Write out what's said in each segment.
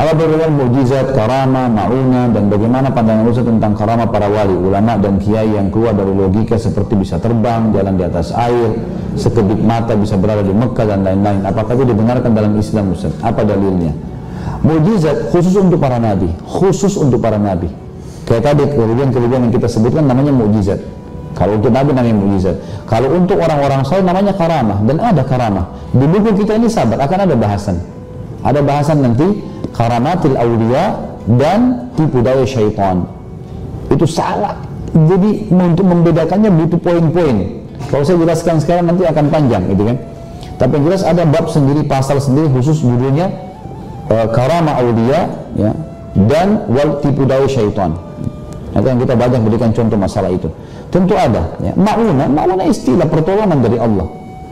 Apa perbedaan mukjizat, karamah, ma'unah, dan bagaimana pandangan Ustaz tentang karamah para wali, ulama dan kiai yang keluar dari logika seperti bisa terbang, jalan di atas air, sekedip mata bisa berada di Mekah dan lain-lain. Apakah itu dibenarkan dalam Islam, Ustaz? Apa dalilnya? Mukjizat khusus untuk para nabi, khusus untuk para nabi. Kayak tadi kelebihan-kelebihan yang kita sebutkan namanya mukjizat. Kalau untuk nabi namanya mukjizat. Kalau untuk orang-orang saleh namanya karamah, dan ada karamah. Di buku kita ini sabar akan ada bahasan. Ada bahasan nanti karamatil awliya dan tipu daya syaitan. Itu salah. Jadi untuk membedakannya butuh poin-poin. Kalau saya jelaskan sekarang nanti akan panjang, gitu kan. Tapi yang jelas ada bab sendiri, pasal sendiri khusus judulnya karamah awliya, ya, dan wal tipu daya syaitan. Nanti yang kita banyak berikan contoh masalah itu. Tentu ada. Ya. Ma'unah istilah pertolongan dari Allah.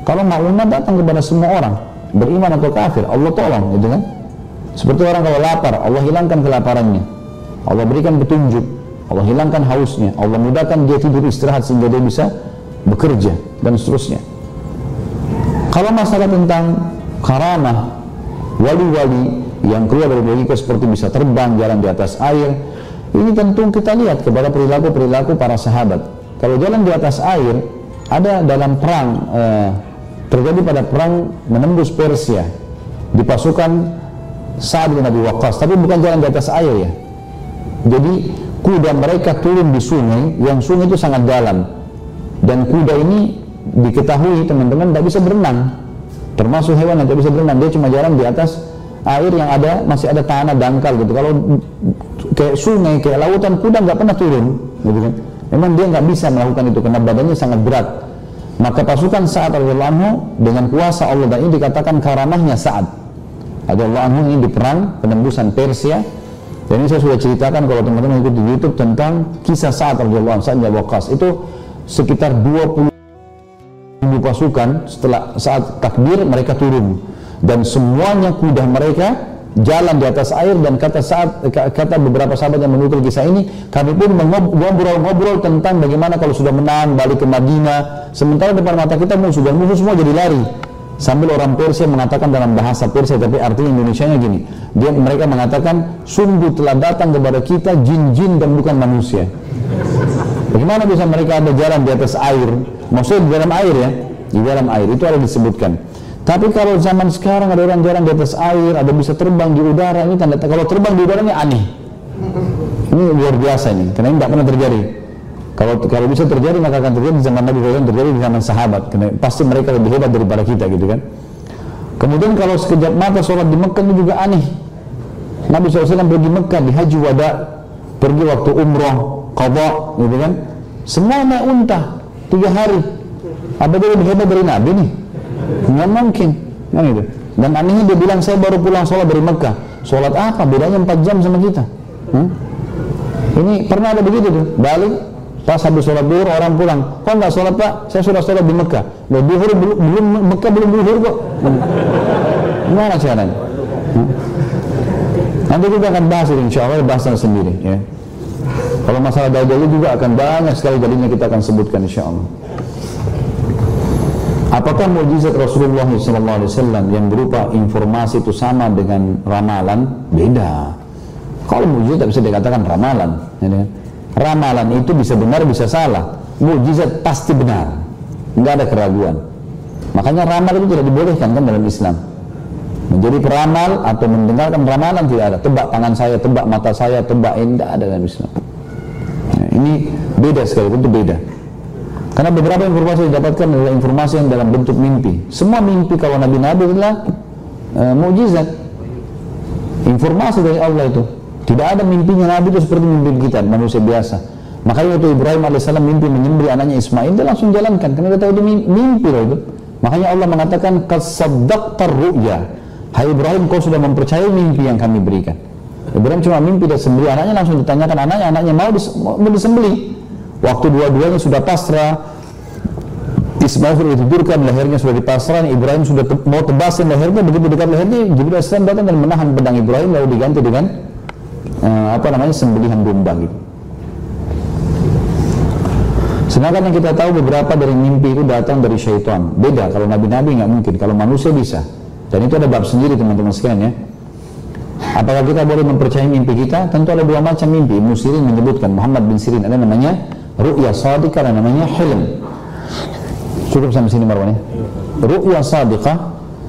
Kalau ma'unah datang kepada semua orang, beriman atau kafir, Allah tolong, gitu kan. Seperti orang kalau lapar, Allah hilangkan kelaparannya, Allah berikan petunjuk, Allah hilangkan hausnya, Allah mudahkan dia tidur istirahat sehingga dia bisa bekerja, dan seterusnya. Kalau masalah tentang karamah, wali-wali yang keluar dari logika seperti bisa terbang, jalan di atas air, ini tentu kita lihat kepada perilaku-perilaku para sahabat. Kalau jalan di atas air, ada dalam perang, terjadi pada perang menembus Persia di pasukan Sa'ad bin Abi Waqqas, tapi bukan jalan di atas air, ya. Jadi kuda mereka turun di sungai, yang sungai itu sangat dalam, dan kuda ini diketahui teman-teman tidak bisa berenang, termasuk hewan yang tidak bisa berenang, dia cuma jalan di atas air yang ada, masih ada tanah dangkal gitu. Kalau kayak sungai, kayak lautan, kuda nggak pernah turun, gitu kan. Memang dia nggak bisa melakukan itu karena badannya sangat berat. Maka pasukan Sa'ad radhiyallahu anhu dengan kuasa Allah, dan ini dikatakan karamahnya Sa'ad radhiyallahu anhu ini di perang penembusan Persia. Dan ini saya sudah ceritakan kalau teman-teman ikut di YouTube tentang kisah Sa'ad radhiyallahu anhu, Sa'ad bin Waqqas. Itu sekitar 20 pasukan setelah saat takbir mereka turun, dan semuanya kuda mereka jalan di atas air. Dan kata beberapa sahabat yang menukil kisah ini, kami pun ngobrol tentang bagaimana kalau sudah menang balik ke Madinah, sementara depan mata kita musuh, dan musuh semua jadi lari. Sambil orang Persia mengatakan dalam bahasa Persia, tapi artinya Indonesianya gini, mereka mengatakan, sungguh telah datang kepada kita jin-jin dan bukan manusia. Bagaimana bisa mereka ada jalan di atas air? Maksudnya di dalam air, ya, di dalam air itu ada disebutkan. Tapi kalau zaman sekarang ada orang jalan di atas air, ada bisa terbang di udara, ini tanda kalau terbang di udara ini aneh. Ini luar biasa ini, karena ini tidak pernah terjadi. Kalau bisa terjadi, maka akan terjadi di zaman Nabi SAW, terjadi di zaman sahabat. Karena pasti mereka lebih hebat daripada kita, gitu kan. Kemudian kalau sekejap mata sholat di Mekah itu juga aneh. Nabi SAW pergi Mekah di haji wada, pergi waktu umroh, qadha, gitu kan. Semua naik unta 3 hari. Apa dia lebih hebat dari Nabi nih? Nggak mungkin, kan itu. Dan anehnya dia bilang, saya baru pulang sholat dari Mekah. Sholat apa? Bedanya 4 jam sama kita. Ini pernah ada begitu tuh, balik pas habis sholat duhur orang pulang, kok nggak sholat Pak? Saya sudah sholat di Mekah. Loh, duhur belum, Mekah belum duhur kok. Gimana caranya? Nanti kita akan bahas ini, insya Allah bahasan sendiri, ya. Kalau masalah dajjal juga akan banyak sekali jadinya kita akan sebutkan, insya Allah. Apakah mukjizat Rasulullah SAW yang berupa informasi itu sama dengan ramalan? Beda. Kalau mukjizat tidak bisa dikatakan ramalan, ya. Ramalan itu bisa benar, bisa salah. Mukjizat pasti benar, nggak ada keraguan. Makanya ramal itu tidak dibolehkan kan dalam Islam. Menjadi peramal atau mendengarkan ramalan tidak ada. Tebak tangan saya, tebak mata saya, tebak ini tidak ada dalam Islam. Nah, ini beda sekali, itu beda. Karena beberapa informasi didapatkan adalah informasi yang dalam bentuk mimpi. Semua mimpi kalau Nabi-Nabi adalah mukjizat, informasi dari Allah itu. Tidak ada mimpinya Nabi itu seperti mimpi kita, manusia biasa. Makanya waktu Ibrahim AS mimpi menyembelih anaknya Ismail, dia langsung jalankan, karena dia tahu itu mimpi loh itu. Makanya Allah mengatakan, qad saddaqtar ru'ya. Hai Ibrahim, kau sudah mempercayai mimpi yang kami berikan. Ibrahim cuma mimpi dan sembelih anaknya, langsung ditanyakan anaknya mau disembelih. Waktu dua-duanya sudah pasrah, Ismail sudah ditidurkan, lehernya sudah dipasrah, Ibrahim sudah mau tebasin lehernya, begitu dekat lehernya, Jibril AS datang dan menahan pedang Ibrahim, lalu diganti dengan sembelihan domba gitu. Sedangkan yang kita tahu beberapa dari mimpi itu datang dari syaitan. Beda, kalau nabi-nabi nggak mungkin, kalau manusia bisa. Dan itu ada bab sendiri teman-teman sekalian, ya. Apakah kita boleh mempercayai mimpi kita? Tentu ada dua macam mimpi. Ibnu Sirin menyebutkan, Muhammad bin Sirin, ada namanya ru'ya shadiqah dan namanya hilm. Cukup sampai sini Marwan ya. Ru'ya shadiqah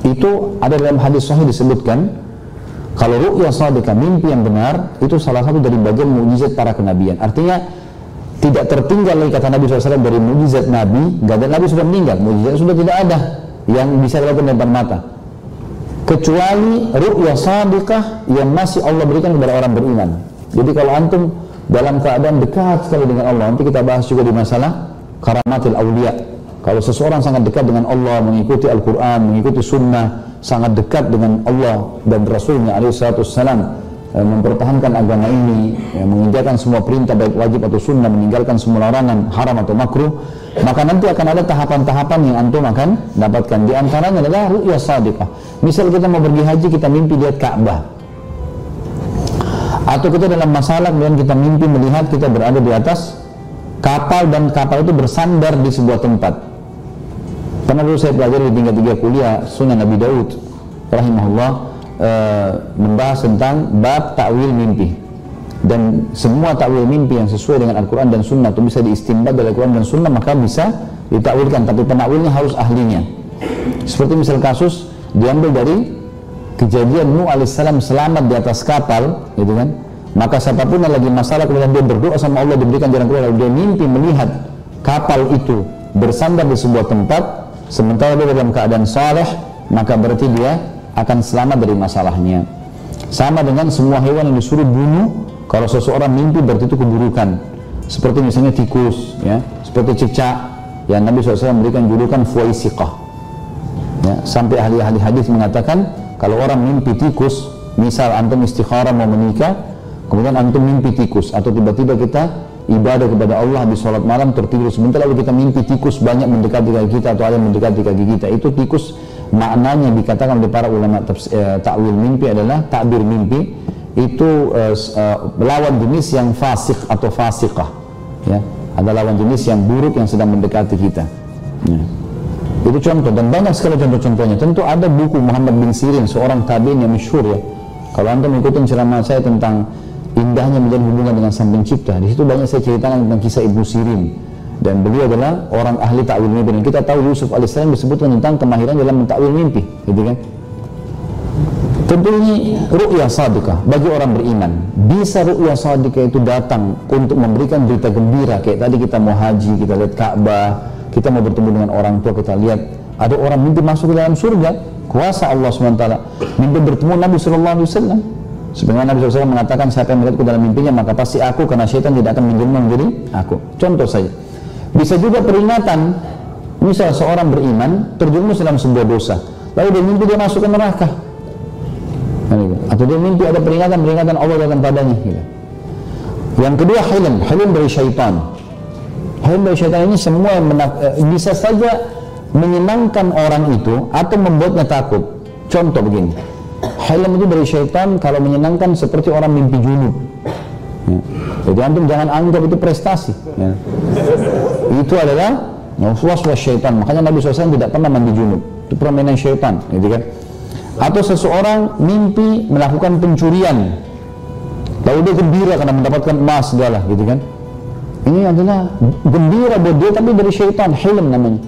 itu ada dalam hadis sahih disebutkan, kalau ru'ya shadiqah, mimpi yang benar, itu salah satu dari bagian mukjizat para kenabian. Artinya tidak tertinggal lagi kata Nabi SAW dari mukjizat Nabi. Gak ada, Nabi sudah meninggal, mukjizat sudah tidak ada yang bisa dilakukan di depan mata, kecuali ru'ya shadiqah yang masih Allah berikan kepada orang beriman. Jadi kalau antum dalam keadaan dekat sekali dengan Allah, nanti kita bahas juga di masalah karamatil awliya. Kalau seseorang sangat dekat dengan Allah, mengikuti Al-Quran, mengikuti Sunnah, sangat dekat dengan Allah dan Rasulnya alaihissalam, mempertahankan agama ini, mengerjakan semua perintah baik wajib atau sunnah, meninggalkan semua larangan haram atau makruh, maka nanti akan ada tahapan-tahapan yang antum akan dapatkan. Di antaranya adalah ru'ya shadiqah. Misal kita mau pergi haji, kita mimpi lihat Ka'bah, atau kita dalam masalah kemudian kita mimpi melihat kita berada di atas kapal dan kapal itu bersandar di sebuah tempat. Karena dulu saya pelajari di tingkat 3 kuliah Sunan Nabi Daud rahimahullah, membahas tentang bab ta'wil mimpi, dan semua ta'wil mimpi yang sesuai dengan Al-Quran dan Sunnah itu bisa diistinbat dari Al-Quran dan Sunnah, maka bisa ditakwilkan, tapi penakwilnya harus ahlinya. Seperti misal kasus diambil dari kejadian Nuh alaihissalam selamat di atas kapal, gitu kan? Maka siapapun yang lagi masalah kemudian dia berdoa sama Allah, diberikan jalan keluar, lalu dia mimpi melihat kapal itu bersandar di sebuah tempat sementara dia dalam keadaan saleh, maka berarti dia akan selamat dari masalahnya. Sama dengan semua hewan yang disuruh bunuh, kalau seseorang mimpi berarti itu keburukan. Seperti misalnya tikus, ya, seperti cicak yang Nabi SAW memberikan julukan fuwaisiqah. Ya, sampai ahli-ahli hadis mengatakan kalau orang mimpi tikus, misal antum istikharah mau menikah, kemudian antum mimpi tikus, atau tiba-tiba kita ibadah kepada Allah di sholat malam tertidur sebentar lalu kita mimpi tikus banyak mendekati kaki kita atau ada yang mendekati kaki kita, itu tikus maknanya dikatakan oleh para ulama ta'wil mimpi adalah takbir mimpi itu lawan jenis yang fasik atau fasikah, ya, ada lawan jenis yang buruk yang sedang mendekati kita, ya. Itu contoh, dan banyak sekali contoh-contohnya. Tentu ada buku Muhammad bin Sirin, seorang tabi'in yang masyhur, ya. Kalau anda mengikuti ceramah saya tentang indahnya menjalin hubungan dengan Sang Pencipta, di situ banyak saya ceritakan tentang kisah Ibnu Sirin, dan beliau adalah orang ahli ta'wil mimpi. Dan kita tahu Yusuf alaihissalam disebutkan tentang kemahiran dalam mentakwil mimpi, gitu kan? Tentu ini ru'ya shadiqah bagi orang beriman. Bisa ru'ya shadiqah itu datang untuk memberikan berita gembira, kayak tadi kita mau haji, kita lihat Ka'bah, kita mau bertemu dengan orang tua, kita lihat ada orang mimpi masuk ke dalam surga, kuasa Allah SWT, mimpi bertemu Nabi SAW. Sebenarnya Nabi SAW mengatakan siapa yang melihatku dalam mimpinya maka pasti aku, karena syaitan tidak akan menjelma menjadi aku. Contoh saja, bisa juga peringatan, misal seorang beriman terjerumus dalam sebuah dosa, lalu dia mimpi dia masuk ke neraka, atau dia mimpi ada peringatan Allah datang padanya, gitu. Yang kedua hilm dari syaitan. Hilm dari syaitan ini semua yang bisa saja menyenangkan orang itu atau membuatnya takut. Contoh begini, hilm itu dari syaitan kalau menyenangkan seperti orang mimpi junub, ya. Jadi antum jangan anggap itu prestasi, ya. Itu adalah waswas syaitan. Makanya Nabi SAW tidak pernah mandi junub, itu permainan syaitan, gitu kan? Atau seseorang mimpi melakukan pencurian, lalu dia gembira karena mendapatkan emas segala, gitu kan? Ini adalah gembira buat dia, tapi dari syaitan, hilm namanya.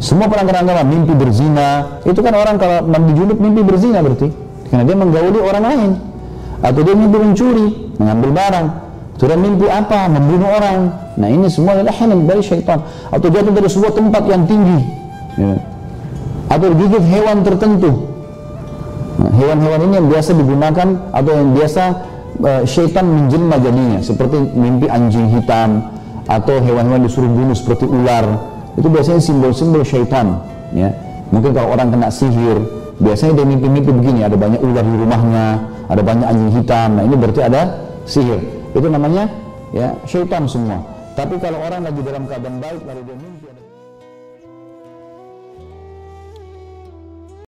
Semua pelanggaran agama, mimpi berzina, itu kan orang kalau mandi junub mimpi berzina berarti, karena dia menggauli orang lain. Atau dia mimpi mencuri, mengambil barang. Atau dia mimpi apa? Membunuh orang. Nah ini semua adalah hilm dari syaitan. Atau jatuh dari sebuah tempat yang tinggi, ya. Atau gigit hewan tertentu. Nah, hewan-hewan ini yang biasa digunakan atau yang biasa syaitan menjelma jadinya, seperti mimpi anjing hitam atau hewan-hewan disuruh bunuh seperti ular. Itu biasanya simbol-simbol syaitan, ya. Mungkin kalau orang kena sihir, biasanya dia mimpi-mimpi begini, ada banyak ular di rumahnya, ada banyak anjing hitam. Nah ini berarti ada sihir. Itu namanya, ya, syaitan semua. Tapi kalau orang lagi dalam keadaan baik lalu dia mimpi